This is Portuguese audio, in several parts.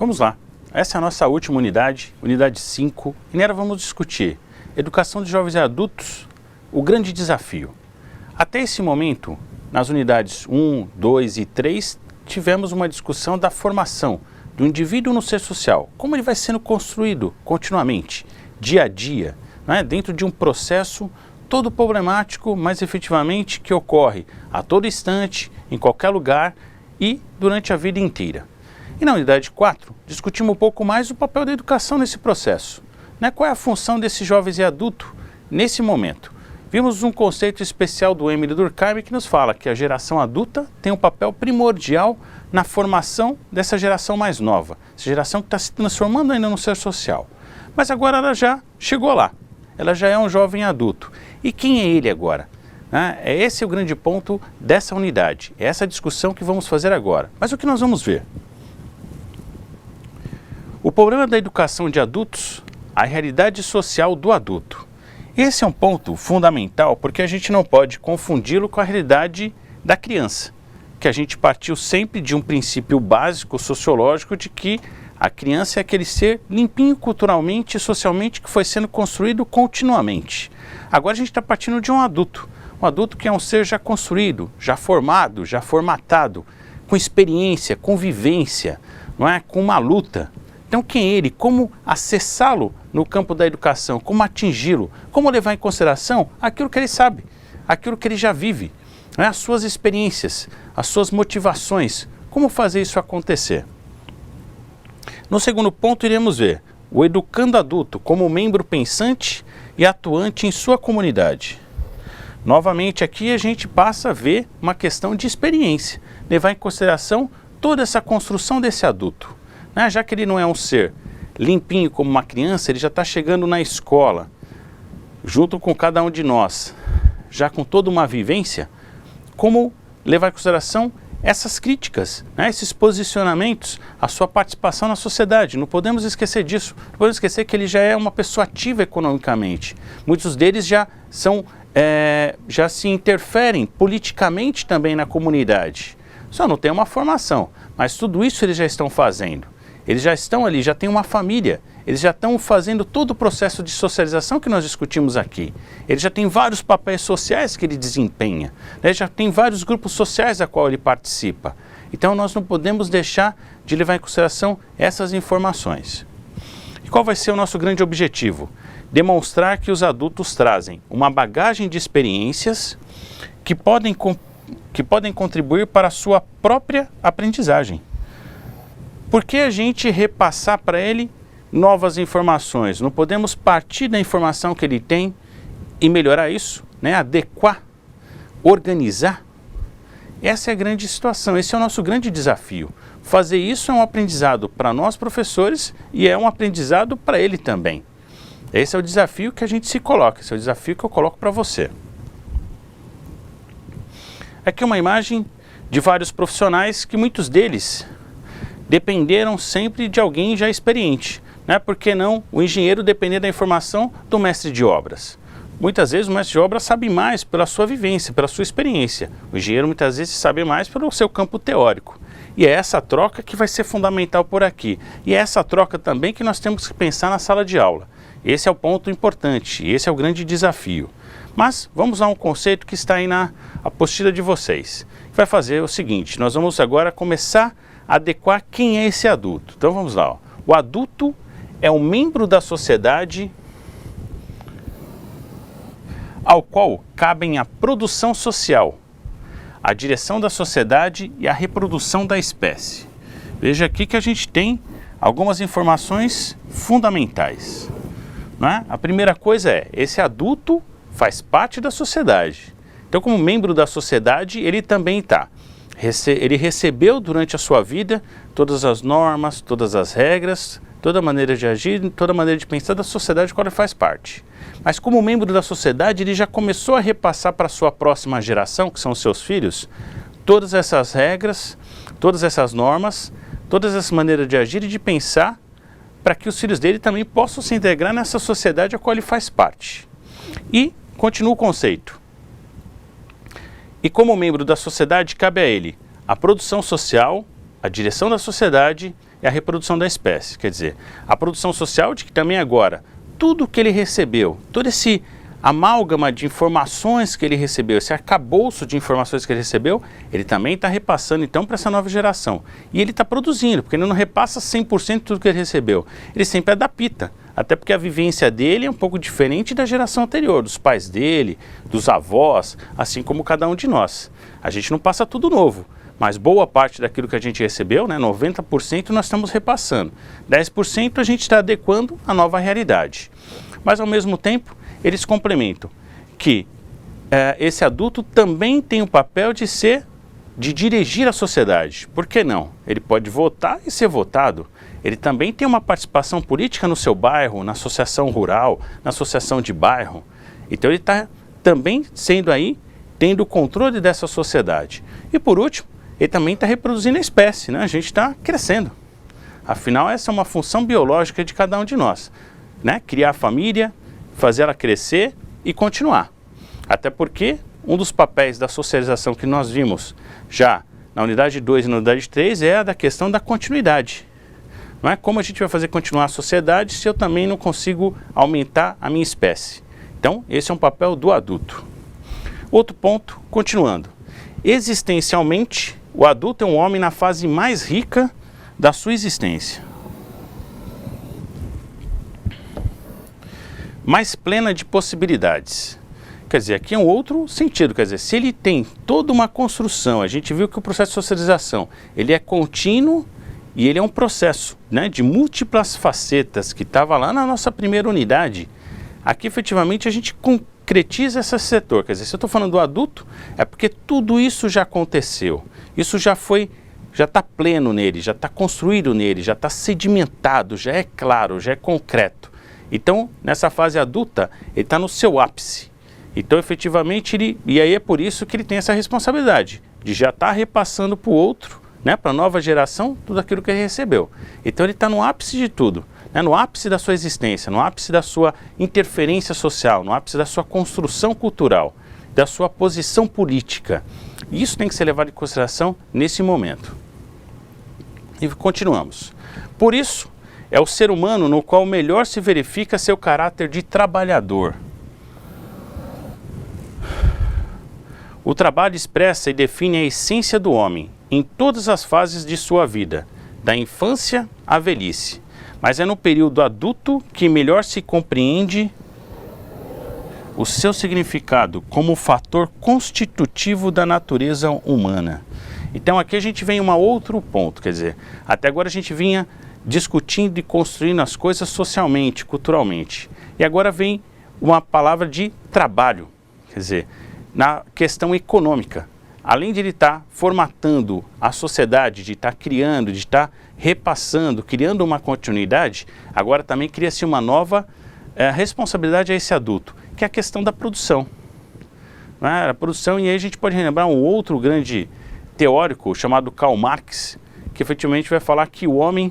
Vamos lá, essa é a nossa última unidade, unidade 5, e nela vamos discutir educação de jovens e adultos, o grande desafio. Até esse momento, nas unidades 1, 2 e 3, tivemos uma discussão da formação do indivíduo no ser social, como ele vai sendo construído continuamente, dia a dia, né, dentro de um processo todo problemático, mas efetivamente que ocorre a todo instante, em qualquer lugar e durante a vida inteira. E na unidade 4, discutimos um pouco mais o papel da educação nesse processo. Né? Qual é a função desses jovens e adultos nesse momento? Vimos um conceito especial do Emile Durkheim que nos fala que a geração adulta tem um papel primordial na formação dessa geração mais nova, essa geração que está se transformando ainda no ser social. Mas agora ela já chegou lá, ela já é um jovem adulto. E quem é ele agora? Esse é o grande ponto dessa unidade, é essa discussão que vamos fazer agora. Mas o que nós vamos ver? O problema da educação de adultos, a realidade social do adulto. Esse é um ponto fundamental porque a gente não pode confundi-lo com a realidade da criança, que a gente partiu sempre de um princípio básico sociológico de que a criança é aquele ser limpinho culturalmente e socialmente que foi sendo construído continuamente. Agora a gente está partindo de um adulto que é um ser já construído, já formado, já formatado, com experiência, com vivência, não é? Com uma luta. Então quem é ele? Como acessá-lo no campo da educação? Como atingi-lo? Como levar em consideração aquilo que ele sabe, aquilo que ele já vive, né? As suas experiências, as suas motivações, como fazer isso acontecer? No segundo ponto iremos ver o educando adulto como membro pensante e atuante em sua comunidade. Novamente aqui a gente passa a ver uma questão de experiência, levar em consideração toda essa construção desse adulto. Já que ele não é um ser limpinho como uma criança, ele já está chegando na escola, junto com cada um de nós, já com toda uma vivência, como levar em consideração essas críticas, esses posicionamentos, a sua participação na sociedade. Não podemos esquecer disso, não podemos esquecer que ele já é uma pessoa ativa economicamente. Muitos deles já se interferem politicamente também na comunidade. Só não tem uma formação, mas tudo isso eles já estão fazendo. Eles já estão ali, já têm uma família, eles já estão fazendo todo o processo de socialização que nós discutimos aqui. Ele já tem vários papéis sociais que ele desempenha, ele já tem vários grupos sociais a qual ele participa. Então nós não podemos deixar de levar em consideração essas informações. E qual vai ser o nosso grande objetivo? Demonstrar que os adultos trazem uma bagagem de experiências que podem contribuir para a sua própria aprendizagem. Por que a gente repassar para ele novas informações? Não podemos partir da informação que ele tem e melhorar isso, adequar, organizar? Essa é a grande situação, esse é o nosso grande desafio. Fazer isso é um aprendizado para nós professores e é um aprendizado para ele também. Esse é o desafio que a gente se coloca, esse é o desafio que eu coloco para você. Aqui uma imagem de vários profissionais que muitos deles dependeram sempre de alguém já experiente. Por que não o engenheiro depender da informação do mestre de obras? Muitas vezes o mestre de obras sabe mais pela sua vivência, pela sua experiência. O engenheiro muitas vezes sabe mais pelo seu campo teórico. E é essa troca que vai ser fundamental por aqui. E é essa troca também que nós temos que pensar na sala de aula. Esse é o ponto importante, esse é o grande desafio. Mas vamos a um conceito que está aí na apostila de vocês. Vai fazer o seguinte, nós vamos agora começar a adequar quem é esse adulto. Então vamos lá. O adulto é um membro da sociedade ao qual cabem a produção social, a direção da sociedade e a reprodução da espécie. Veja aqui que a gente tem algumas informações fundamentais. A primeira coisa é, esse adulto faz parte da sociedade. Então, como membro da sociedade, ele também está. Ele recebeu durante a sua vida todas as normas, todas as regras, toda a maneira de agir, toda a maneira de pensar da sociedade qual ele faz parte. Mas como membro da sociedade, ele já começou a repassar para a sua próxima geração, que são os seus filhos, todas essas regras, todas essas normas, todas essas maneiras de agir e de pensar, para que os filhos dele também possam se integrar nessa sociedade a qual ele faz parte. E continua o conceito. E como membro da sociedade, cabe a ele a produção social, a direção da sociedade é a reprodução da espécie. Quer dizer, a produção social de que também agora, tudo que ele recebeu, todo esse amálgama de informações que ele recebeu, esse arcabouço de informações que ele recebeu, ele também está repassando então para essa nova geração. E ele está produzindo, porque ele não repassa 100% de tudo que ele recebeu. Ele sempre adapta, até porque a vivência dele é um pouco diferente da geração anterior, dos pais dele, dos avós, assim como cada um de nós. A gente não passa tudo novo, mas boa parte daquilo que a gente recebeu, né, 90% nós estamos repassando. 10% a gente está adequando à nova realidade. Mas ao mesmo tempo, eles complementam que esse adulto também tem o papel de dirigir a sociedade. Por que não? Ele pode votar e ser votado. Ele também tem uma participação política no seu bairro, na associação rural, na associação de bairro. Então ele está também sendo aí, tendo o controle dessa sociedade. E por último, ele também está reproduzindo a espécie, né? A gente está crescendo. Afinal, essa é uma função biológica de cada um de nós, né? Criar a família, fazer ela crescer e continuar. Até porque um dos papéis da socialização que nós vimos já na unidade 2 e na unidade 3 é a da questão da continuidade. Não é como a gente vai fazer continuar a sociedade se eu também não consigo aumentar a minha espécie. Então, esse é um papel do adulto. Outro ponto, continuando. Existencialmente, o adulto é um homem na fase mais rica da sua existência, mais plena de possibilidades. Quer dizer, aqui é um outro sentido, quer dizer, se ele tem toda uma construção, a gente viu que o processo de socialização, ele é contínuo e ele é um processo, né, de múltiplas facetas que estava lá na nossa primeira unidade. Aqui efetivamente a gente concretiza esse setor, quer dizer, se eu estou falando do adulto, é porque tudo isso já aconteceu, isso já está pleno nele, já está construído nele, já está sedimentado, já é claro, já é concreto. Então, nessa fase adulta, ele está no seu ápice. Então, efetivamente, e aí é por isso que ele tem essa responsabilidade de já estar repassando para o outro, né, para a nova geração, tudo aquilo que ele recebeu. Então, ele está no ápice de tudo, né, no ápice da sua existência, no ápice da sua interferência social, no ápice da sua construção cultural, da sua posição política. E isso tem que ser levado em consideração nesse momento. E continuamos. Por isso, é o ser humano no qual melhor se verifica seu caráter de trabalhador. O trabalho expressa e define a essência do homem em todas as fases de sua vida, da infância à velhice. Mas é no período adulto que melhor se compreende o seu significado como fator constitutivo da natureza humana. Então aqui a gente vem a um outro ponto, quer dizer, até agora a gente vinha discutindo e construindo as coisas socialmente, culturalmente. E agora vem uma palavra de trabalho, quer dizer, na questão econômica. Além de ele estar formatando a sociedade, de estar criando, de estar repassando, criando uma continuidade, agora também cria-se uma nova responsabilidade a esse adulto, que é a questão da produção. A produção, e aí a gente pode relembrar um outro grande teórico chamado Karl Marx, que efetivamente vai falar que o homem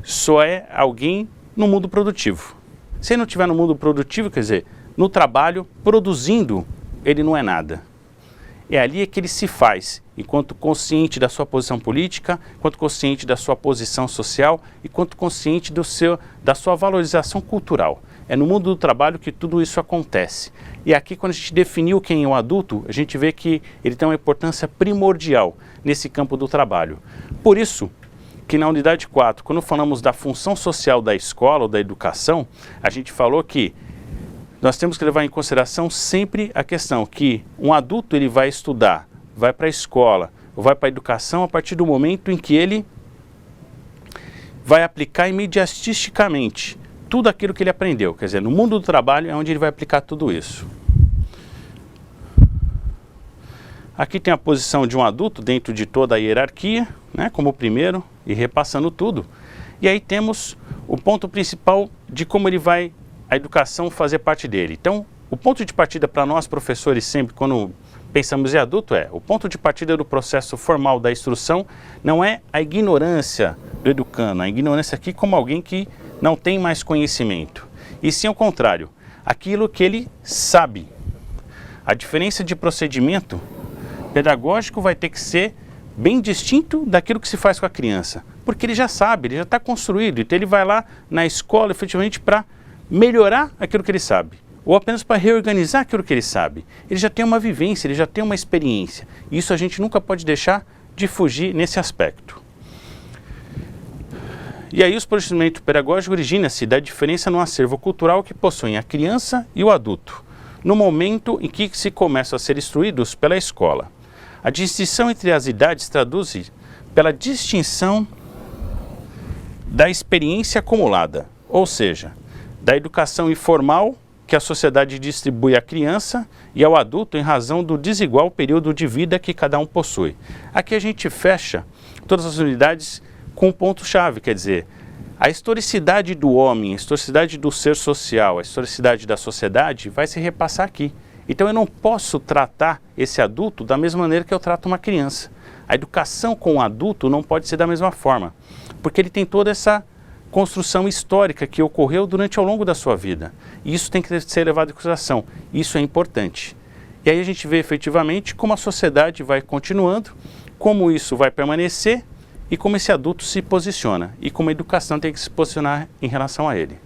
só é alguém no mundo produtivo. Se ele não estiver no mundo produtivo, quer dizer, no trabalho, produzindo, ele não é nada. É ali que ele se faz, enquanto consciente da sua posição política, enquanto consciente da sua posição social, enquanto consciente da sua valorização cultural. É no mundo do trabalho que tudo isso acontece. E aqui, quando a gente definiu quem é o adulto, a gente vê que ele tem uma importância primordial nesse campo do trabalho. Por isso, que na unidade 4, quando falamos da função social da escola ou da educação, a gente falou que nós temos que levar em consideração sempre a questão que um adulto ele vai estudar, vai para a escola, ou vai para a educação a partir do momento em que ele vai aplicar imediatisticamente tudo aquilo que ele aprendeu. Quer dizer, no mundo do trabalho é onde ele vai aplicar tudo isso. Aqui tem a posição de um adulto dentro de toda a hierarquia, né, como o primeiro, e repassando tudo. E aí temos o ponto principal de como ele vai, a educação, fazer parte dele. Então, o ponto de partida para nós, professores, sempre, quando pensamos em adulto, o ponto de partida do processo formal da instrução não é a ignorância do educando, a ignorância aqui como alguém que não tem mais conhecimento. E sim, ao contrário, aquilo que ele sabe. A diferença de procedimento pedagógico vai ter que ser bem distinto daquilo que se faz com a criança, porque ele já sabe, ele já está construído, então ele vai lá na escola efetivamente para melhorar aquilo que ele sabe, ou apenas para reorganizar aquilo que ele sabe. Ele já tem uma vivência, ele já tem uma experiência, e isso a gente nunca pode deixar de fugir nesse aspecto. E aí o procedimento pedagógico origina-se da diferença no acervo cultural que possuem a criança e o adulto, no momento em que se começam a ser instruídos pela escola. A distinção entre as idades traduz-se pela distinção da experiência acumulada, ou seja, da educação informal que a sociedade distribui à criança e ao adulto em razão do desigual período de vida que cada um possui. Aqui a gente fecha todas as unidades com um ponto-chave, quer dizer, a historicidade do homem, a historicidade do ser social, a historicidade da sociedade vai se repassar aqui. Então eu não posso tratar esse adulto da mesma maneira que eu trato uma criança. A educação com o adulto não pode ser da mesma forma, porque ele tem toda essa construção histórica que ocorreu ao longo da sua vida. E isso tem que ser levado em consideração. Isso é importante. E aí a gente vê efetivamente como a sociedade vai continuando, como isso vai permanecer e como esse adulto se posiciona e como a educação tem que se posicionar em relação a ele.